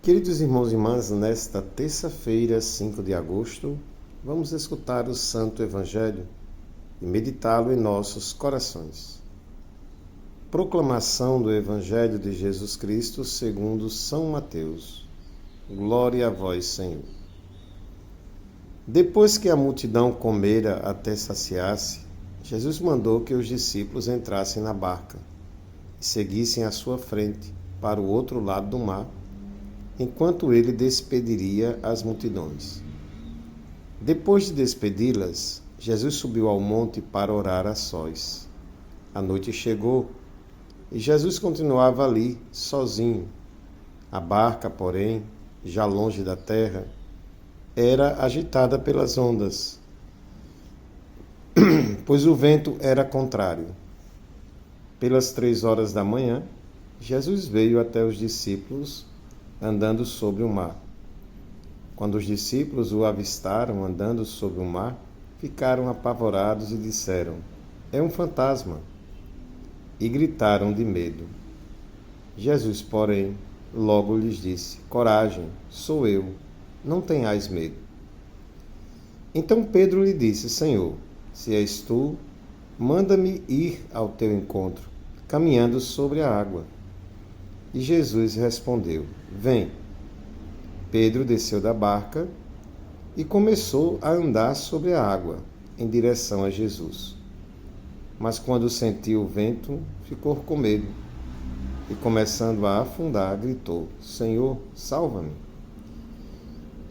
Queridos irmãos e irmãs, nesta terça-feira, 5 de agosto, vamos escutar o Santo Evangelho e meditá-lo em nossos corações. Proclamação do Evangelho de Jesus Cristo segundo São Mateus. Glória a vós, Senhor. Depois que a multidão comera até saciar-se, Jesus mandou que os discípulos entrassem na barca e seguissem à sua frente para o outro lado do mar, enquanto ele despediria as multidões. Depois de despedi-las, Jesus subiu ao monte para orar a sós. A noite chegou e Jesus continuava ali, sozinho. A barca, porém, já longe da terra, era agitada pelas ondas, pois o vento era contrário. Pelas 3 horas da manhã, Jesus veio até os discípulos andando sobre o mar. Quando os discípulos o avistaram andando sobre o mar, ficaram apavorados e disseram: "É um fantasma!" E gritaram de medo. Jesus, porém, logo lhes disse: "Coragem, sou eu, não tenhais medo." Então Pedro lhe disse: "Senhor, se és tu, manda-me ir ao teu encontro, caminhando sobre a água." E Jesus respondeu: "Vem." Pedro desceu da barca e começou a andar sobre a água, em direção a Jesus. Mas quando sentiu o vento, ficou com medo e, começando a afundar, gritou: "Senhor, salva-me."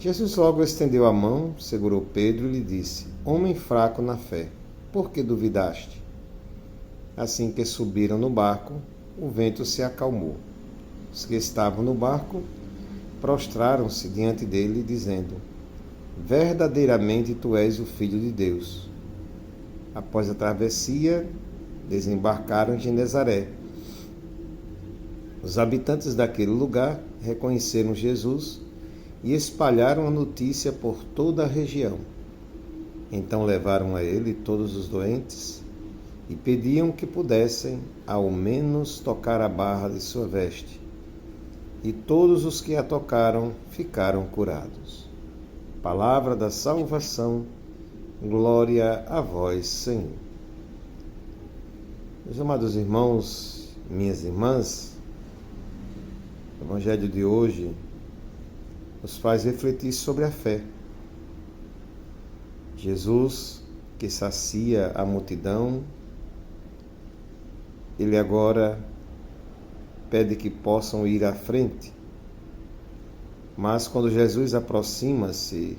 Jesus logo estendeu a mão, segurou Pedro e lhe disse: "Homem fraco na fé, por que duvidaste?" Assim que subiram no barco, o vento se acalmou. Os que estavam no barco prostraram-se diante dele, dizendo: "Verdadeiramente tu és o Filho de Deus." Após a travessia, desembarcaram em Genezaré. Os habitantes daquele lugar reconheceram Jesus e espalharam a notícia por toda a região. Então levaram a ele todos os doentes e pediam que pudessem, ao menos, tocar a barra de sua veste. E todos os que a tocaram ficaram curados. Palavra da salvação, glória a vós, Senhor. Meus amados irmãos, minhas irmãs, o Evangelho de hoje nos faz refletir sobre a fé. Jesus, que sacia a multidão, ele agora pede que possam ir à frente. Mas quando Jesus aproxima-se,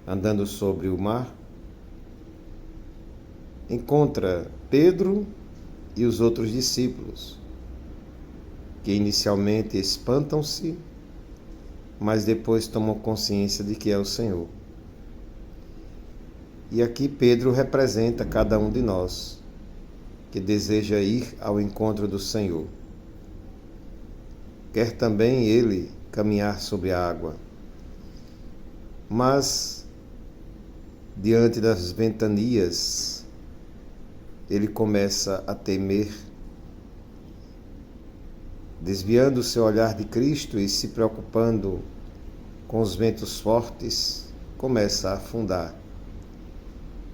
andando sobre o mar, encontra Pedro e os outros discípulos, que inicialmente espantam-se, mas depois tomam consciência de que é o Senhor. E aqui Pedro representa cada um de nós, que deseja ir ao encontro do Senhor. Quer também ele caminhar sobre a água, mas diante das ventanias ele começa a temer, desviando seu olhar de Cristo e se preocupando com os ventos fortes, começa a afundar.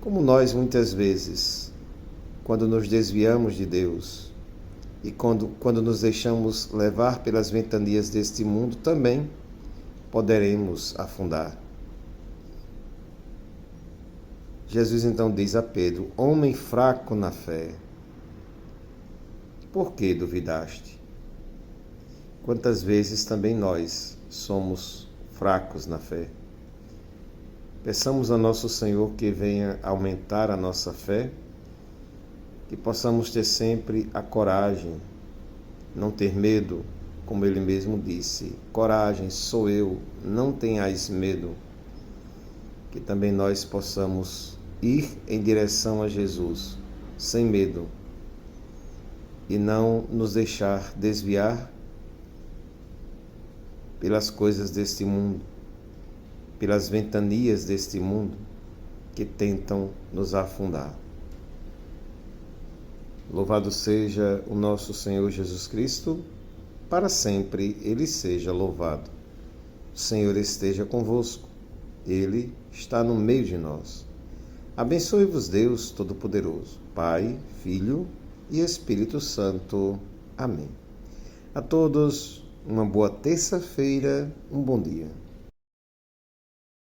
Como nós muitas vezes, quando nos desviamos de Deus, e quando nos deixamos levar pelas ventanias deste mundo, também poderemos afundar. Jesus então diz a Pedro: "Homem fraco na fé, por que duvidaste?" Quantas vezes também nós somos fracos na fé? Peçamos a nosso Senhor que venha aumentar a nossa fé, que possamos ter sempre a coragem, não ter medo, como ele mesmo disse: "Coragem, sou eu, não tenhais medo." Que também nós possamos ir em direção a Jesus, sem medo, e não nos deixar desviar pelas coisas deste mundo, pelas ventanias deste mundo que tentam nos afundar. Louvado seja o nosso Senhor Jesus Cristo, para sempre ele seja louvado. O Senhor esteja convosco, Ele está no meio de nós. Abençoe-vos Deus Todo-Poderoso, Pai, Filho e Espírito Santo. Amém. A todos, uma boa terça-feira, um bom dia.